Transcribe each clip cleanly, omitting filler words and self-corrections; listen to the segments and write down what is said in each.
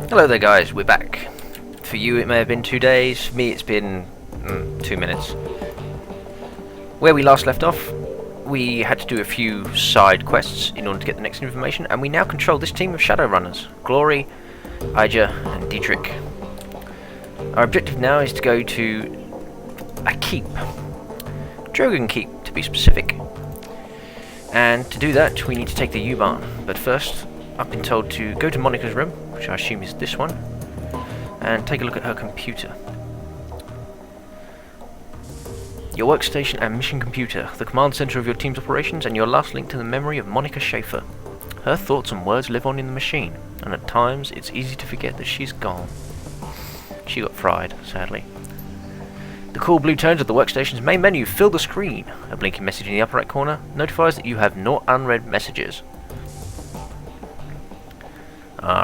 Hello there guys, we're back. For you it may have been 2 days, for me it's been 2 minutes. Where we last left off, we had to do a few side quests in order to get the next information, and we now control this team of Shadowrunners, Glory, Ija and Dietrich. Our objective now is to go to a keep, Drogen Keep to be specific. And to do that we need to take the U-Bahn, but first I've been told to go to Monica's room, which I assume is this one, and take a look at her computer. Your workstation and mission computer, the command center of your team's operations, and your last link to the memory of Monica Schaefer. Her thoughts and words live on in the machine, and at times it's easy to forget that she's gone. She got fried, sadly. The cool blue tones of the workstation's main menu fill the screen. A blinking message in the upper right corner notifies that you have no unread messages.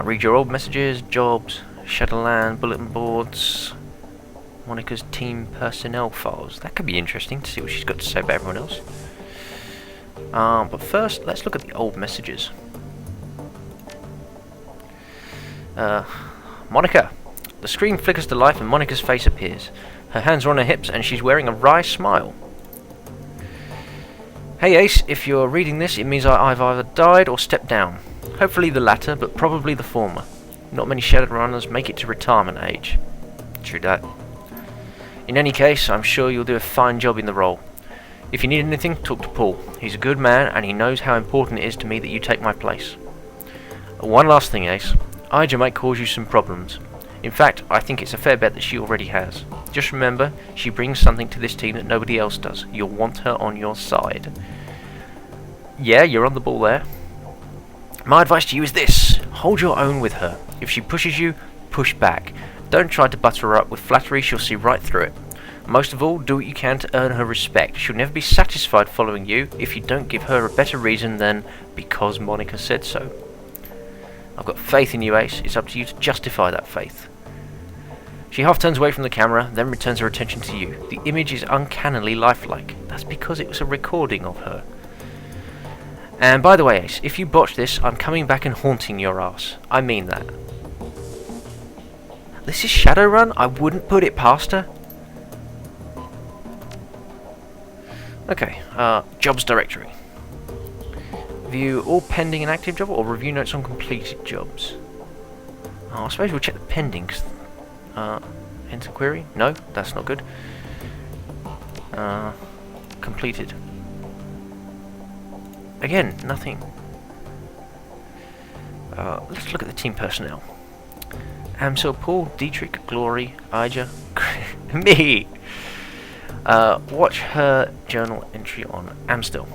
Read your old messages, jobs, Shadowland, bulletin boards, Monica's team personnel files. That could be interesting to see what she's got to say about everyone else. But first, let's look at the old messages. Monica. The screen flickers to life and Monica's face appears. Her hands are on her hips and she's wearing a wry smile. Hey Ace, if you're reading this, it means I've either died or stepped down. Hopefully the latter, but probably the former. Not many Shadowrunners make it to retirement age. True that. In any case, I'm sure you'll do a fine job in the role. If you need anything, talk to Paul. He's a good man and he knows how important it is to me that you take my place. One last thing, Ace. Ija might cause you some problems. In fact, I think it's a fair bet that she already has. Just remember, she brings something to this team that nobody else does. You'll want her on your side. Yeah, you're on the ball there. My advice to you is this. Hold your own with her. If she pushes you, push back. Don't try to butter her up with flattery, she'll see right through it. Most of all, do what you can to earn her respect. She'll never be satisfied following you if you don't give her a better reason than because Monica said so. I've got faith in you, Ace. It's up to you to justify that faith. She half turns away from the camera, then returns her attention to you. The image is uncannily lifelike. That's because it was a recording of her. And by the way, Ace, if you botch this, I'm coming back and haunting your ass. I mean that. This is Shadowrun? I wouldn't put it past her. Okay, jobs directory. View all pending and active jobs, or review notes on completed jobs. I suppose we'll check the pending. Enter query? No, that's not good. Completed. Again, nothing. Let's look at the team personnel. So Paul, Dietrich, Glory, Ija, me. Watch her journal entry on Amstel.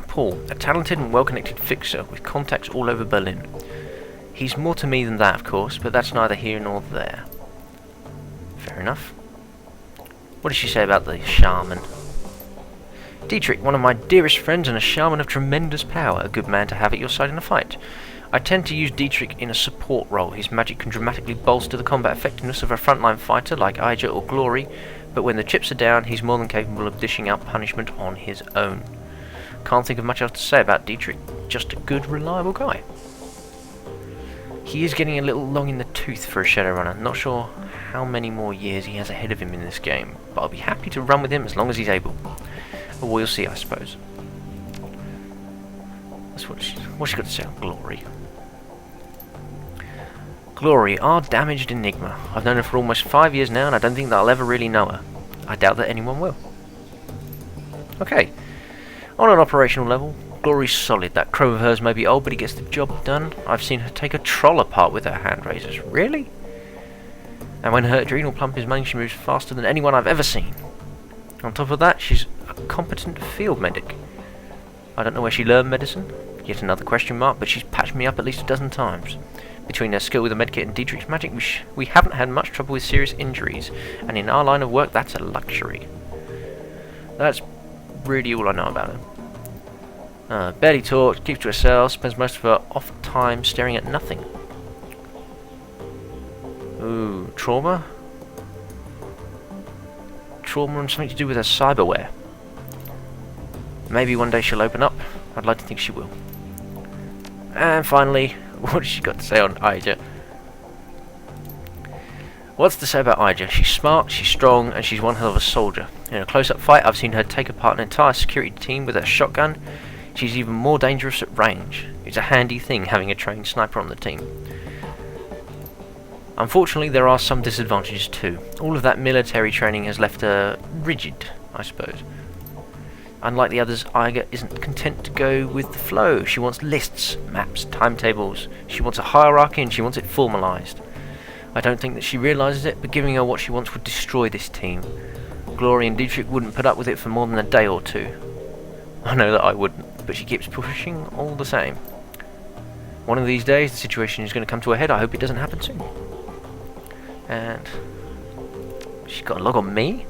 Paul, a talented and well-connected fixer with contacts all over Berlin. He's more to me than that, of course, but that's neither here nor there. Fair enough. What does she say about the shaman? Dietrich, one of my dearest friends and a shaman of tremendous power, a good man to have at your side in a fight. I tend to use Dietrich in a support role. His magic can dramatically bolster the combat effectiveness of a frontline fighter like Ija or Glory, but when the chips are down, he's more than capable of dishing out punishment on his own. Can't think of much else to say about Dietrich. Just a good, reliable guy. He is getting a little long in the tooth for a Shadowrunner. Not sure how many more years he has ahead of him in this game, but I'll be happy to run with him as long as he's able. But we'll see, I suppose. That's what's she got to say on Glory? Glory, our damaged enigma. I've known her for almost 5 years now, and I don't think that I'll ever really know her. I doubt that anyone will. Okay. On an operational level, Glory's solid. That crow of hers may be old, but he gets the job done. I've seen her take a troll apart with her hand razors. Really? And when her adrenal pump is running, she moves faster than anyone I've ever seen. On top of that, she's a competent field medic. I don't know where she learned medicine. Yet another question mark, but she's patched me up at least a dozen times. Between her skill with the medkit and Dietrich's magic, we haven't had much trouble with serious injuries, and in our line of work, that's a luxury. That's really all I know about her. Barely talks, keeps to herself, spends most of her off time staring at nothing. Ooh, trauma? Trauma and something to do with her cyberware. Maybe one day she'll open up. I'd like to think she will. And finally, What has she got to say on Ija? What's to say about Ija? She's smart, she's strong, and she's one hell of a soldier. In a close-up fight, I've seen her take apart an entire security team with her shotgun. She's even more dangerous at range. It's a handy thing having a trained sniper on the team. Unfortunately, there are some disadvantages too. All of that military training has left her rigid, I suppose. Unlike the others, Iga isn't content to go with the flow. She wants lists, maps, timetables. She wants a hierarchy and she wants it formalised. I don't think that she realises it, but giving her what she wants would destroy this team. Glory and Dietrich wouldn't put up with it for more than a day or two. I know that I wouldn't, but she keeps pushing all the same. One of these days, the situation is going to come to a head. I hope it doesn't happen soon. And she's got a log on me.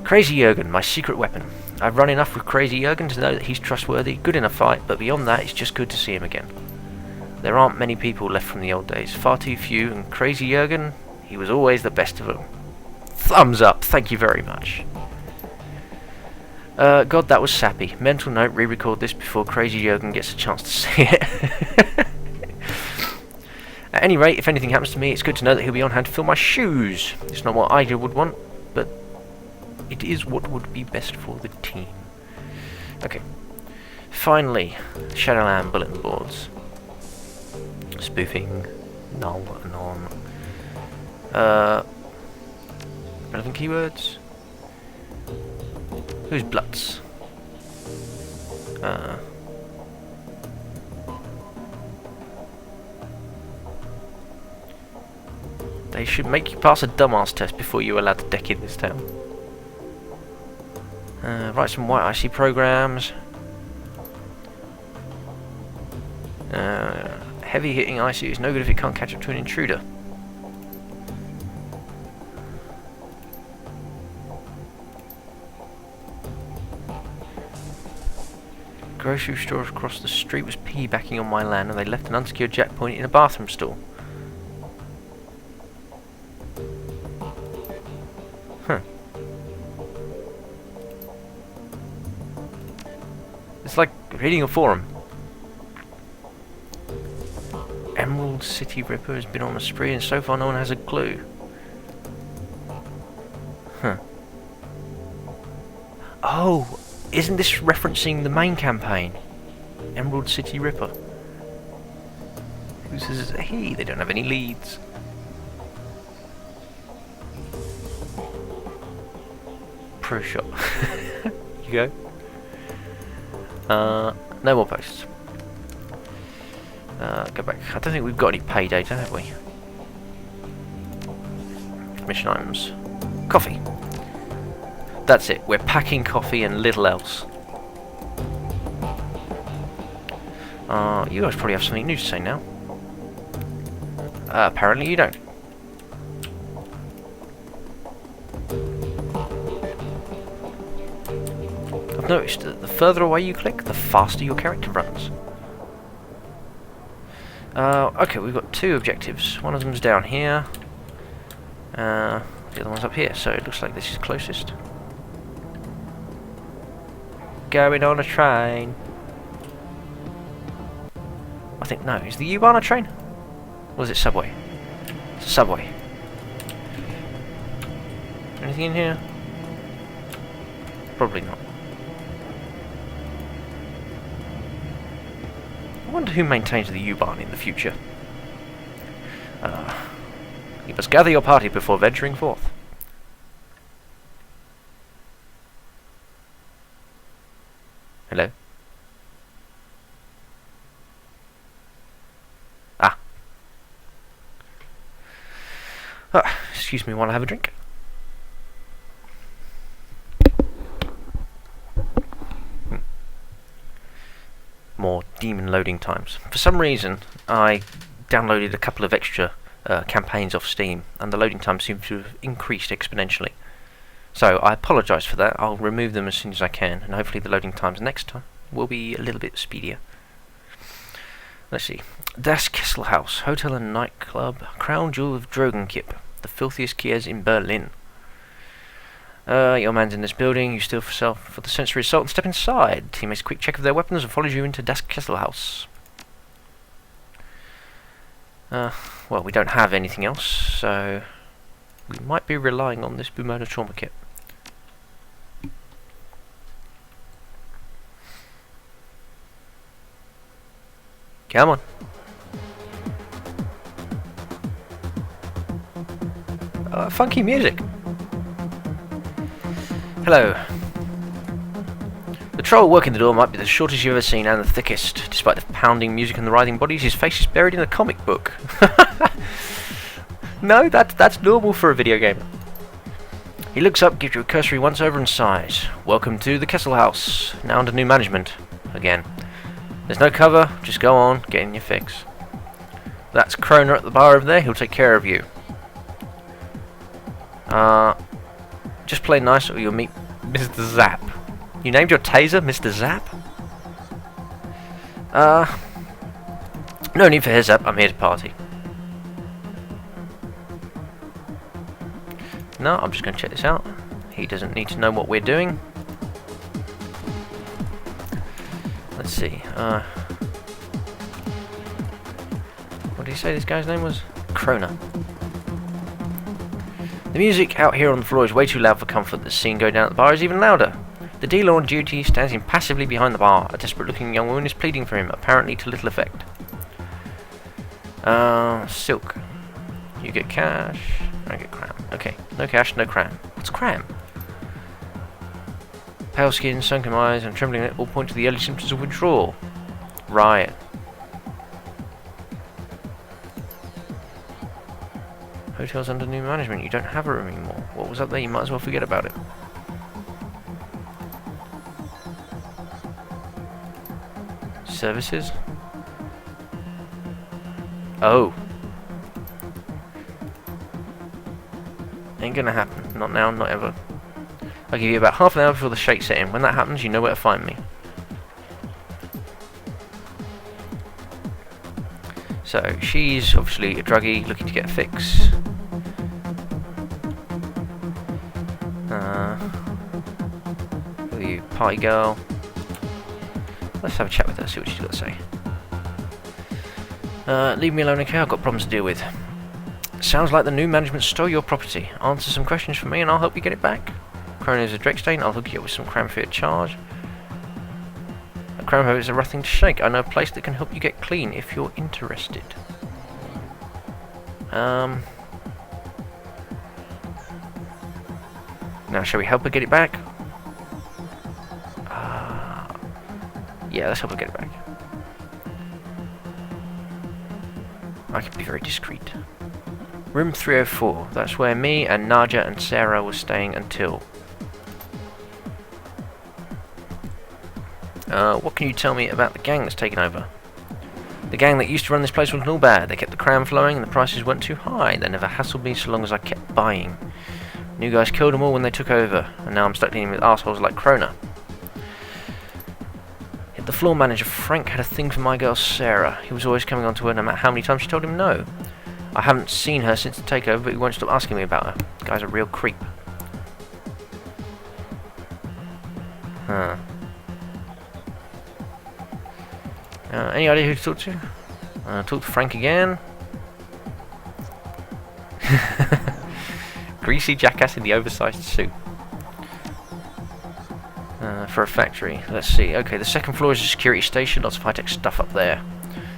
Crazy Jurgen, my secret weapon. I've run enough with Crazy Jurgen to know that he's trustworthy, good in a fight, but beyond that, it's just good to see him again. There aren't many people left from the old days, far too few, and Crazy Jurgen, he was always the best of them. Thumbs up, thank you very much. God, that was sappy. Mental note, re-record this before Crazy Jurgen gets a chance to see it. At any rate, if anything happens to me, it's good to know that he'll be on hand to fill my shoes. It's not what I would want, but it is what would be best for the team. Okay. Finally, Shadowrun bulletin boards. Spoofing, null, anon. Relevant keywords. Who's Blutz? They should make you pass a dumbass test before you're allowed to deck in this town. Write some white IC programs. Heavy hitting IC is no good if it can't catch up to an intruder. Grocery store across the street was piggybacking on my land and they left an unsecured jack point in a bathroom stall. Huh. It's like reading a forum. Emerald City Ripper has been on a spree and so far no one has a clue. Huh. Oh! Isn't this referencing the main campaign? Emerald City Ripper. Who says, hey, they don't have any leads. Pro shop. You go. No more posts. Go back. I don't think we've got any pay data, have we? Mission items. Coffee. That's it. We're packing coffee and little else. You guys probably have something new to say now. Apparently you don't. I've noticed that the further away you click, the faster your character runs. Okay, we've got two objectives. One of them's down here. The other one's up here, so it looks like this is closest. Going on a train. I think, no, is the U-Bahn a train? Or is it subway? It's a subway. Anything in here? Probably not. I wonder who maintains the U-Bahn in the future. You must gather your party before venturing forth. Hello? Excuse me while I have a drink. More demon loading times. For some reason, I downloaded a couple of extra campaigns off Steam, and the loading times seem to have increased exponentially. So I apologise for that. I'll remove them as soon as I can, and hopefully the loading times next time will be a little bit speedier. Let's see. Das Kesselhaus, hotel and nightclub, crown jewel of Dragonfall, the filthiest Kies in Berlin. Your man's in this building. You steal yourself for the sensory assault and step inside. He makes a quick check of their weapons and follows you into Das Kesselhaus. Well, we don't have anything else, so we might be relying on this Bumona trauma kit. Come on. Funky music. Hello. The troll working the door might be the shortest you've ever seen and the thickest. Despite the pounding music and the writhing bodies, his face is buried in a comic book. No, that's normal for a video game. He looks up, gives you a cursory once-over and sighs. Welcome to the Kessel House. Now under new management. Again. There's no cover, just go on, get in your fix. That's Kroner at the bar over there, he'll take care of you. Just play nice or you'll meet Mr. Zap. You named your taser Mr. Zap? No need for his zap, I'm here to party. No, I'm just going to check this out. He doesn't need to know what we're doing. Let's see. What did he say this guy's name was? Kroner. The music out here on the floor is way too loud for comfort. The scene going down at the bar is even louder. The dealer on duty stands impassively behind the bar. A desperate-looking young woman is pleading for him, apparently to little effect. Silk. You get cash. I get cram. Okay, no cash, no cram. What's cram? Pale skin, sunken eyes, and trembling lip all point to the early symptoms of withdrawal. Right. Hotel's under new management. You don't have a room anymore. What was up there? You might as well forget about it. Services? Oh. Ain't gonna happen. Not now, not ever. I'll give you about half an hour before the shake set in. When that happens, you know where to find me. So, she's obviously a druggie looking to get a fix. Who are you? Party girl. Let's have a chat with her, see what she's got to say. Leave me alone, okay? I've got problems to deal with. Sounds like the new management stole your property. Answer some questions for me and I'll help you get it back. Kroner's a Dreckstain, I'll hook you up with some cram free of charge. A cram hoe is a rough thing to shake. I know a place that can help you get clean if you're interested. Now shall we help her get it back? Yeah, let's help her get it back. I can be very discreet. Room 304. That's where me and Naja and Sarah were staying until. What can you tell me about the gang that's taken over? The gang that used to run this place wasn't all bad. They kept the cram flowing and the prices weren't too high. They never hassled me so long as I kept buying. New guys killed them all when they took over, and now I'm stuck dealing with assholes like Kroner. Yet the floor manager, Frank, had a thing for my girl Sarah. He was always coming on to her no matter how many times she told him no. I haven't seen her since the takeover, but he won't stop asking me about her. The guy's a real creep. Huh. Any idea who to talk to? Talk to Frank again. Greasy jackass in the oversized suit. For a factory. Let's see. Okay, the second floor is a security station. Lots of high-tech stuff up there.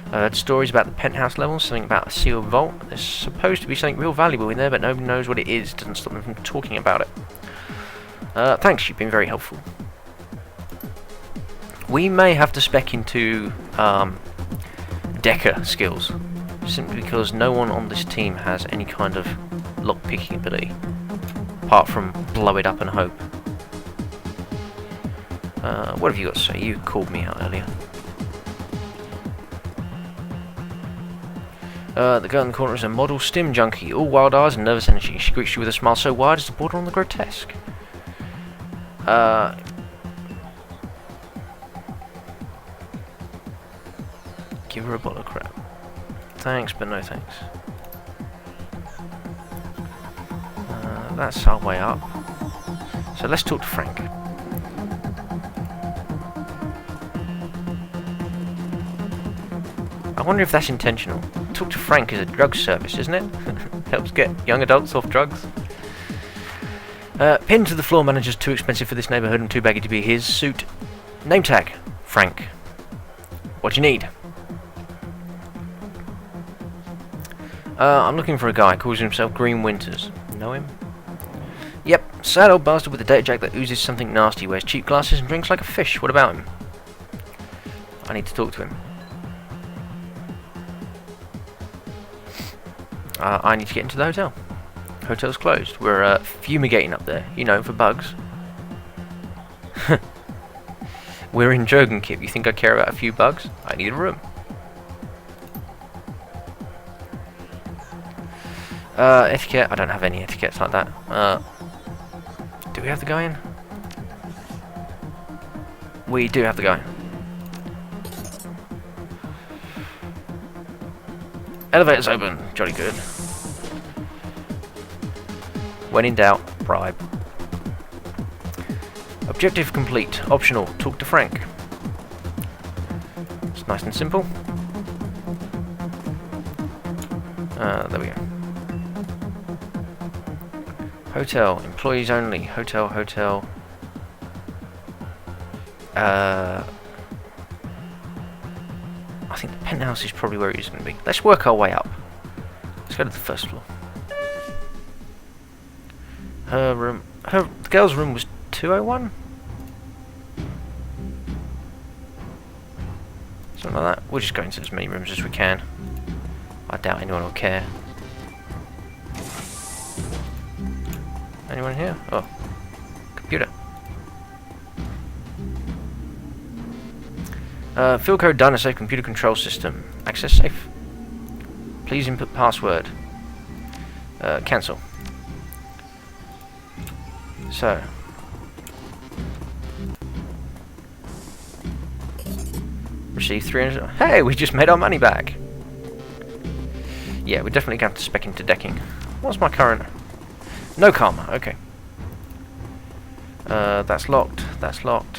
I heard stories about the penthouse level, something about a sealed vault. There's supposed to be something real valuable in there, but nobody knows what it is. Doesn't stop them from talking about it. Thanks, you've been very helpful. We may have to spec into Decker skills, simply because no one on this team has any kind of lock-picking ability, apart from blow it up and hope. What have you got to say? You called me out earlier. The girl in the corner is a model stim junkie, all wild eyes and nervous energy. She greets you with a smile so wide as to border on the grotesque. Give her a bottle of crap. Thanks, but no thanks. That's our way up. So let's talk to Frank. wonder if that's intentional. Talk to Frank is a drug service, isn't it? Helps get young adults off drugs. Pin to the floor manager's too expensive for this neighbourhood and too baggy to be his suit. Name tag, Frank. What do you need? I'm looking for a guy, calls himself Green Winters. Know him? Yep, sad old bastard with a data jack that oozes something nasty, wears cheap glasses and drinks like a fish. What about him? I need to talk to him. I need to get into the hotel. Hotel's closed. We're fumigating up there, you know, for bugs. We're in Dragonfall. You think I care about a few bugs? I need a room. Etiquette. I don't have any etiquettes like that. Do we have the guy in? We do have the guy. Elevator's open. Jolly good. When in doubt, bribe. Objective complete. Optional. Talk to Frank. It's nice and simple. There we go. Hotel. Employees only. Hotel. I think the penthouse is probably where he's going to be. Let's work our way up. Let's go to the first floor. Her room. The girl's room was 201? Something like that. We'll just go into as many rooms as we can. I doubt anyone will care. Anyone in here? Oh. Computer. Field code done. A safe computer control system. Access safe. Please input password. Cancel. So. Receive 300. Hey, we just made our money back. Yeah, we're definitely going to have to spec into decking. What's my current? No karma. Okay. That's locked. That's locked.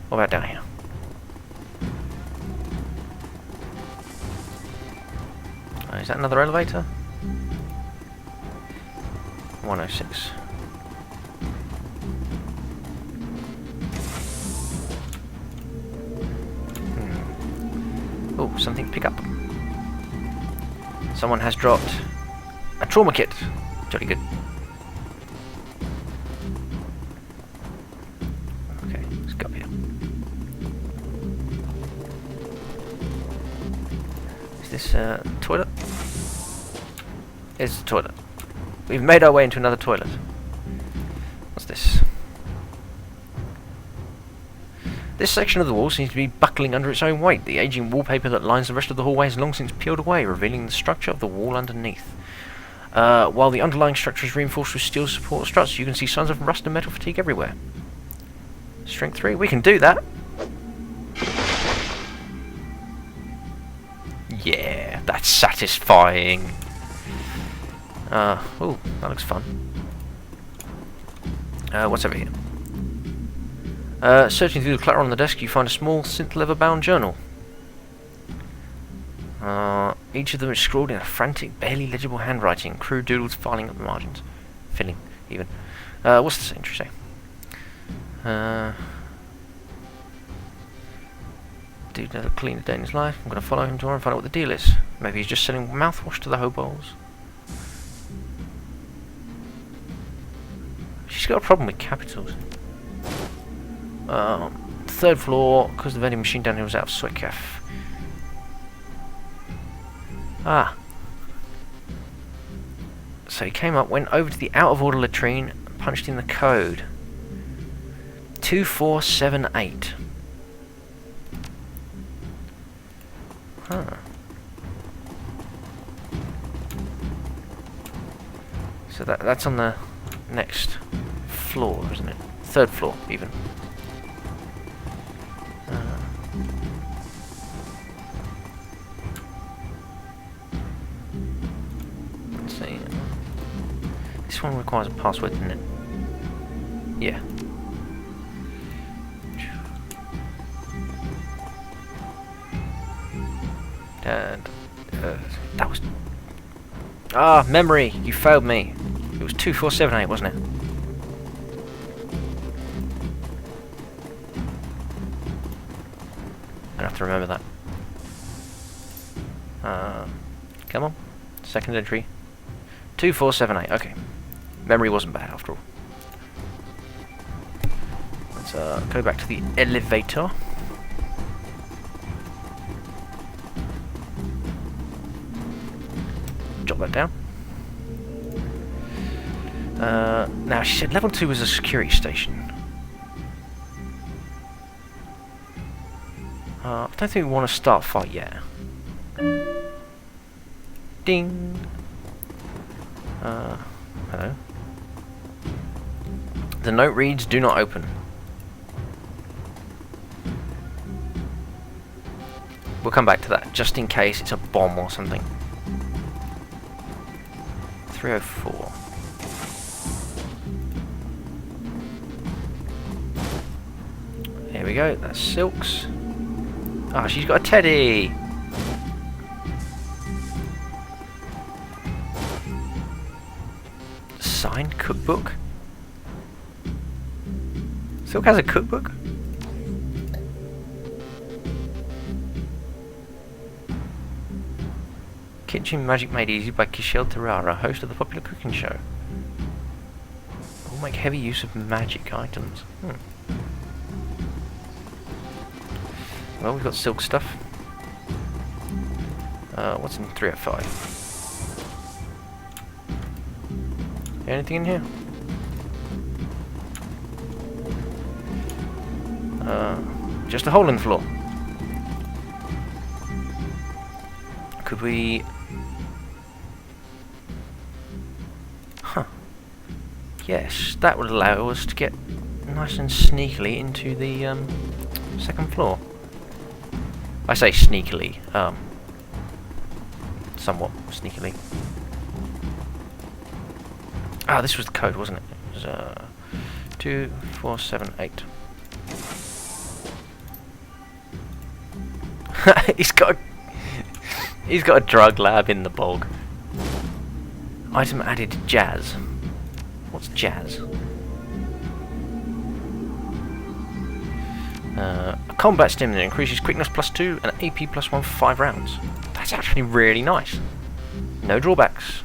What about down here? Is that another elevator? 106. Oh, something pick up. Someone has dropped a trauma kit. Jolly good. Okay, let's go up here. Is this a toilet? It's a toilet. We've made our way into another toilet. What's this? This section of the wall seems to be buckling under its own weight. The aging wallpaper that lines the rest of the hallway has long since peeled away, revealing the structure of the wall underneath. While the underlying structure is reinforced with steel support struts, you can see signs of rust and metal fatigue everywhere. Strength 3, we can do that! Yeah, that's satisfying! Oh, that looks fun. What's over here? Searching through the clutter on the desk, you find a small synth leather-bound journal. Each of them is scrawled in a frantic, barely legible handwriting. Crude doodles filing up the margins. Filling, even. What's this entry say? Dude never cleaned a day in his life. I'm going to follow him tomorrow and find out what the deal is. Maybe he's just selling mouthwash to the hobos. She's got a problem with capitals. Third floor, because the vending machine down here was out of sweat caf. Ah. So he came up, went over to the out of order latrine, and punched in the code. 2478. Huh. So that's on the next floor, isn't it? Third floor, even. Let's see. This one requires a password, doesn't it? Yeah. And that was... Ah, memory! You failed me. It was 2478, wasn't it? I have to remember that. Come on. Second entry. 2478, okay. Memory wasn't bad after all. Let's go back to the elevator. Jot that down. Now, she said level 2 was a security station. I don't think we want to start fight yet. Ding! Hello. The note reads, do not open. We'll come back to that, just in case it's a bomb or something. 304. Here we go, that's Silks. Ah, she's got a teddy! Signed cookbook? Silk has a cookbook? Kitchen Magic Made Easy by Kishel Terrara, host of the popular cooking show. All make heavy use of magic items. Well, we've got silk stuff. What's in 305? Anything in here? Just a hole in the floor. Could we... Huh. Yes, that would allow us to get nice and sneakily into the second floor. I say sneakily, somewhat sneakily. Ah, this was the code, wasn't it? It was 2478. He's got a drug lab in the bog. Item added, jazz. What's jazz? A combat stimulant increases quickness +2 and AP +1 for 5 rounds. That's actually really nice. No drawbacks.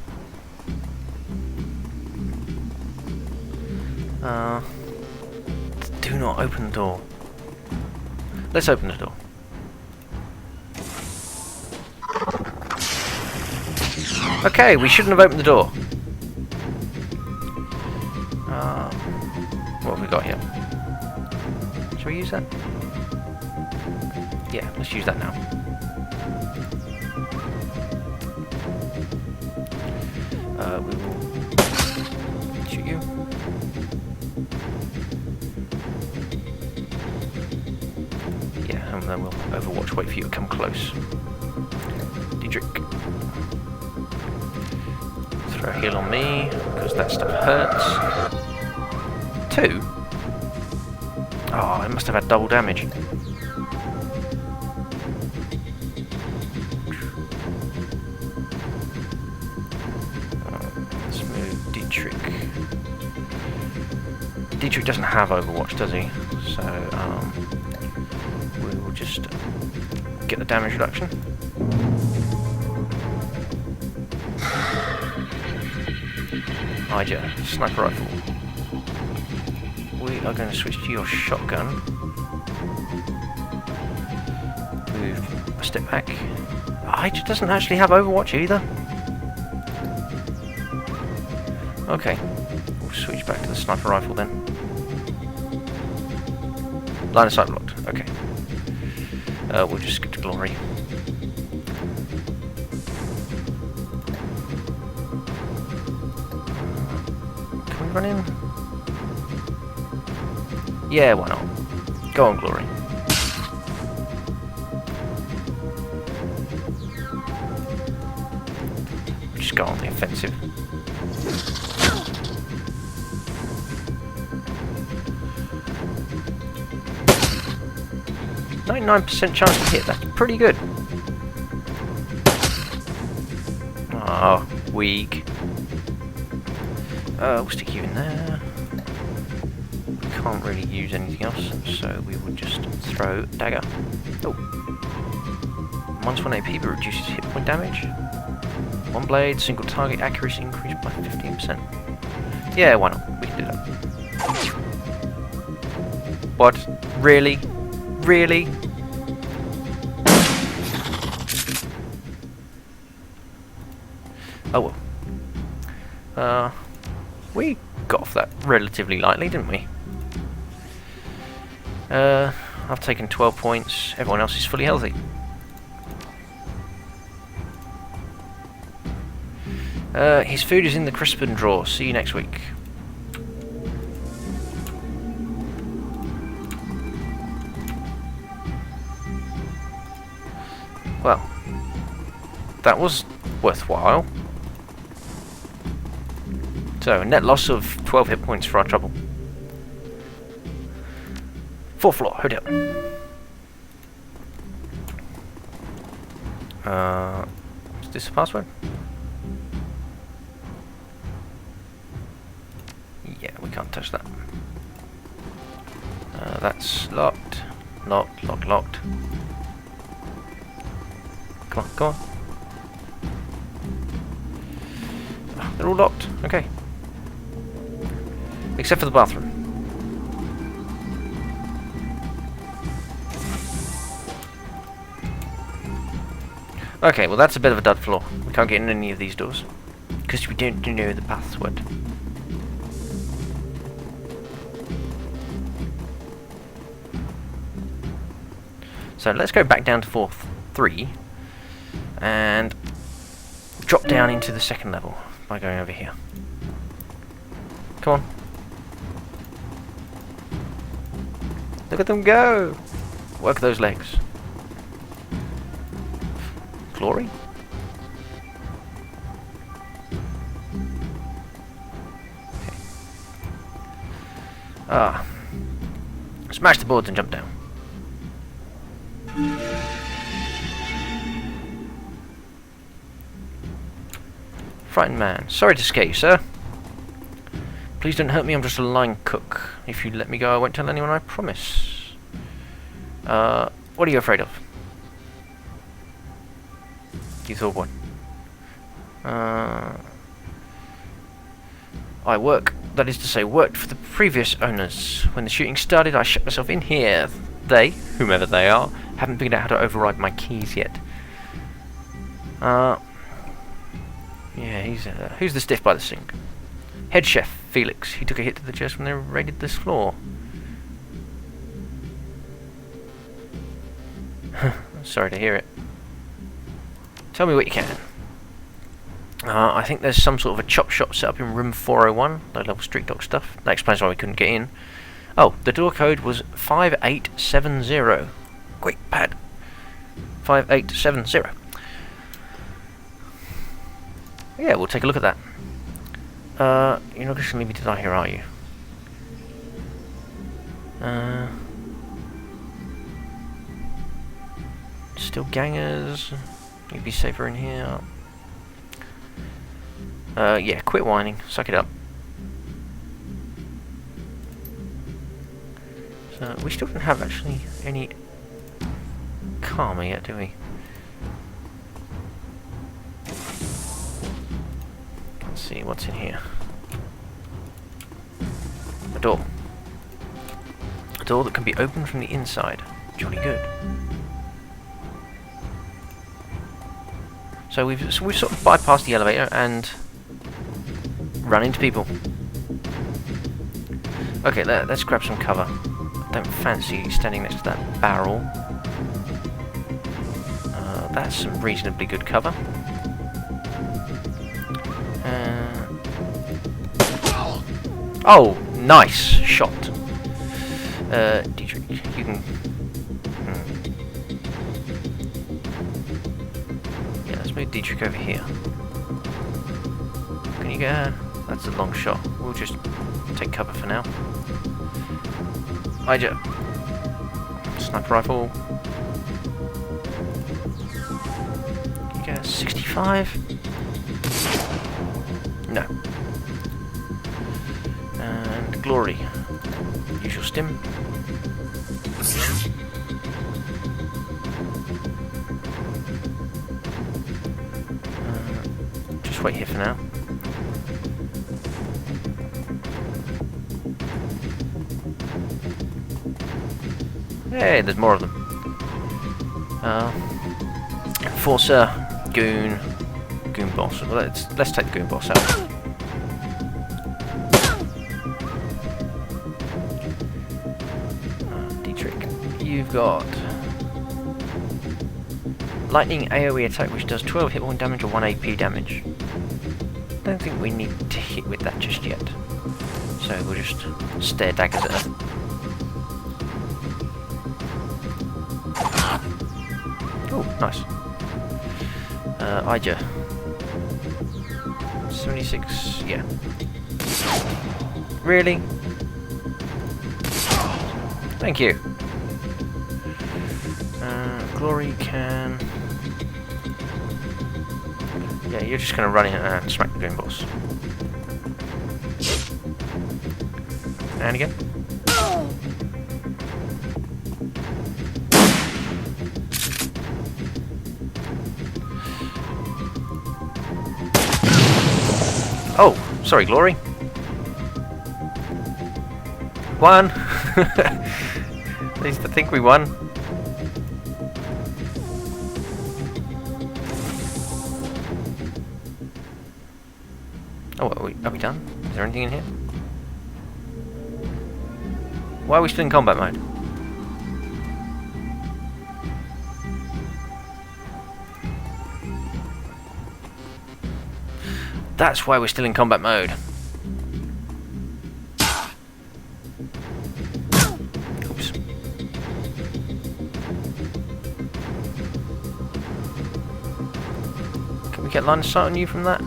Do not open the door. Let's open the door. Okay, we shouldn't have opened the door. What have we got here? Shall we use that? Yeah, let's use that now. We will shoot you. Yeah, and then we'll Overwatch wait for you to come close. Diedrich. Throw a heal on me, because that stuff hurts. 2? Oh, it must have had double damage. Let's move Diedrich. Diedrich doesn't have Overwatch, does he? So, we will just get the damage reduction. Ija, sniper rifle. We are going to switch to your shotgun. Move a step back. Ija doesn't actually have Overwatch either. Okay, we'll switch back to the sniper rifle then. Line of sight blocked. Okay. We'll just skip to glory. Can we run in? Yeah, why not? Go on, glory. We'll just go on the offensive. .99% chance to hit, that's pretty good. Ah, weak. We'll stick you in there. We can't really use anything else, so we would just throw dagger. Oh. Minus 1 AP but reduces hit point damage. One blade, single target accuracy increased by 15%. Yeah, why not? We can do that. What? Really? Really? Oh well. We got off that relatively lightly, didn't we? I've taken 12 points. Everyone else is fully healthy. His food is in the Crispin drawer. See you next week. Well, that was worthwhile. So, a net loss of 12 hit points for our trouble. 4th floor, hotel. Is this the password? Yeah, we can't touch that. That's locked. Locked, locked, locked. Come on, come on. Oh, they're all locked. Okay. Except for the bathroom. Okay, well that's a bit of a dud floor. We can't get in any of these doors. Because we don't know the password. So let's go back down to 4th 3 and drop down into the 2nd level by going over here. Come on. Look at them go! Work those legs. Glory? Okay. Ah. Smash the boards and jump down. Frightened man. Sorry to scare you, sir. Please don't hurt me, I'm just a line cook. If you let me go, I won't tell anyone, I promise. What are you afraid of? You thought what? I that is to say, worked for the previous owners. When the shooting started, I shut myself in here. They, whomever they are, haven't figured out how to override my keys yet. Yeah, who's the stiff by the sink? Head chef, Felix. He took a hit to the chest when they raided this floor. Sorry to hear it. Tell me what you can. I think there's some sort of a chop shop set up in room 401. Low-level street dog stuff. That explains why we couldn't get in. Oh, the door code was 5870. Quick pad. 5870. Yeah, we'll take a look at that. You're not just going to leave me to die here, are you? Still gangers. You'd be safer in here. Yeah, quit whining. Suck it up. So, we still don't have actually any karma yet, do we? Let's see what's in here. A door. A door that can be opened from the inside. Jolly good. So we've sort of bypassed the elevator and run into people. Okay, let's grab some cover. I don't fancy standing next to that barrel. That's some reasonably good cover. Oh, nice shot. Dietrich, you can... Yeah, let's move Dietrich over here. Can you get her? That's a long shot. We'll just take cover for now. Hijack. Sniper rifle. Can you get her? 65? No. And Glory. Use your stim. Just wait here for now. Hey, there's more of them. Enforcer, Goon boss. Well, let's take the Goon boss out. Dietrich, you've got lightning AoE attack, which does 12 hit point damage or 1 AP damage. Don't think we need to hit with that just yet. So we'll just stare daggers at her. Oh, nice. Ija. 76, yeah. Really? Thank you. Glory can... Yeah, you're just going to run in and smack the Goon boss. And again. Oh, sorry, Glory. Won. At least I think we won. Oh, are we done? Is there anything in here? Why are we still in combat mode? That's why we're still in combat mode. Oops. Can we get line of sight on you from that?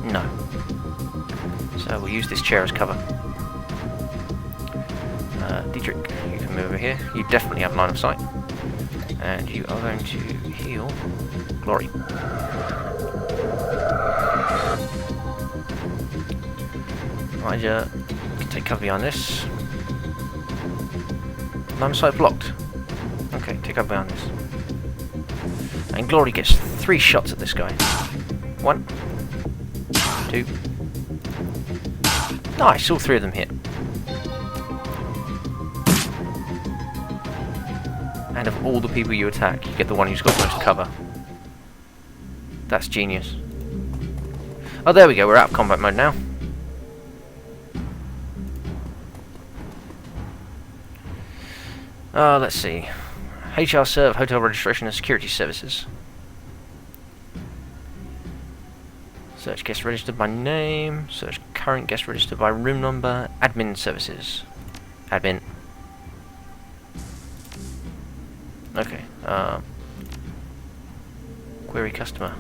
No. So we'll use this chair as cover. Dietrich, you can move over here. You definitely have line of sight. And you are going to heal Glory. Right, you can take cover behind this. Line of sight blocked. Okay, take cover behind this. And Glory gets 3 shots at this guy. 1, 2. Nice, all 3 of them hit. And of all the people you attack, you get the one who's got most cover. That's genius. Oh, there we go, we're out of combat mode now. Let's see. HR serve, hotel registration and security services. Search guest registered by name. Search current guest registered by room number. Admin services. Admin. Okay. Query customer.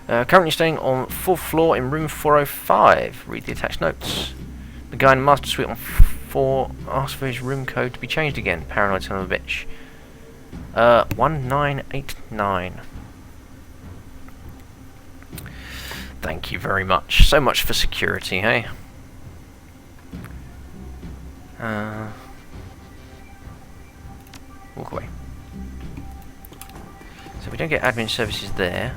Currently staying on 4th floor in room 405. Read the attached notes. The guy in Master Suite on 4 asked for his room code to be changed again. Paranoid son of a bitch. 1989. Thank you very much. So much for security, hey? Walk away. So we don't get admin services there.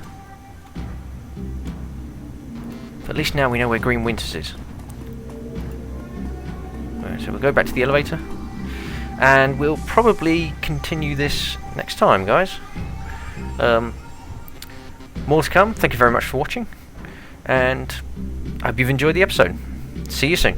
But at least now we know where Green Winters is. So we'll go back to the elevator. And we'll probably continue this next time, guys. More to come. Thank you very much for watching. And I hope you've enjoyed the episode. See you soon.